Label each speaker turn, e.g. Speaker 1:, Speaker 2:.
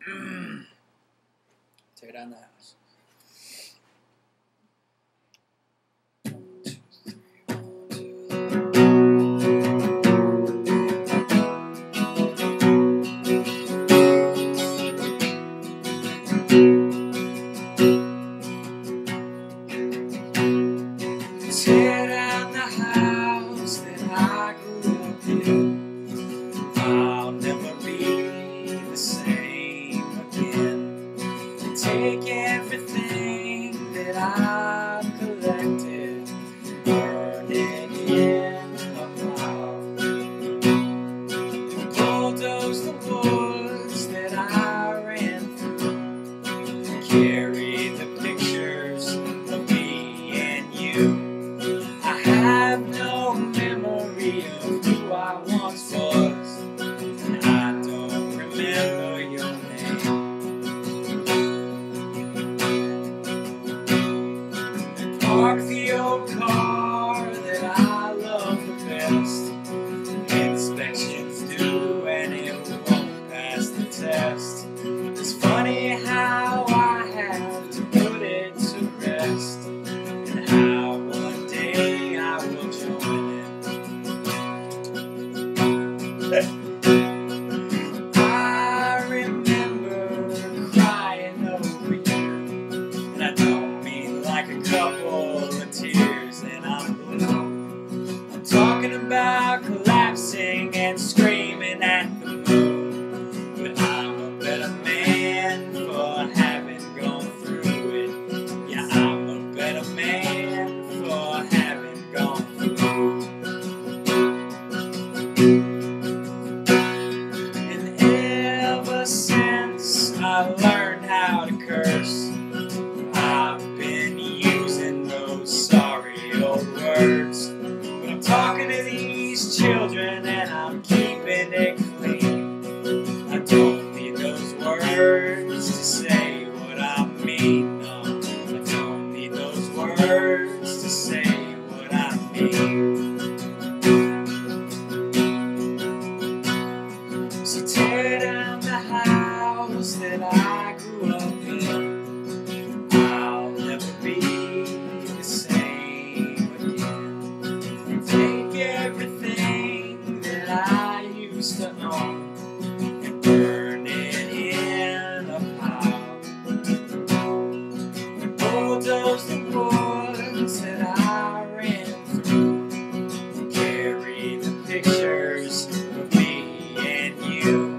Speaker 1: Tear down the house. Tear down the house that I grew up in. I'll never be the same again. Take everything that I've collected, burn it in a pile. Bulldoze the woods that I ran through. Carry the pictures of me and you. I have no memory of who I once was, and I don't remember your name. Park the old car that I love the best. Inspections due and it won't pass the test. It's funny how I have to put it to rest, and how one day I will join it. I remember crying over you, and I don't mean like a couple of tears and I'm blue. I'm talking about collapsing and screaming at the moon. But I'm a better man for having gone through it. Yeah, I'm a better man for having gone through it. And ever since I learned how to curse, I've been using those sorry old words. But I'm talking to these children and I'm keeping it clean. I don't need those words to say what I mean. No, I don't need those words to say what I mean. So tear down the house that I grew up in. I'll never be the same again. Take everything that I used to own and burn it in a pile. Bulldoze the woods that I ran through. Carry the pictures of me and you.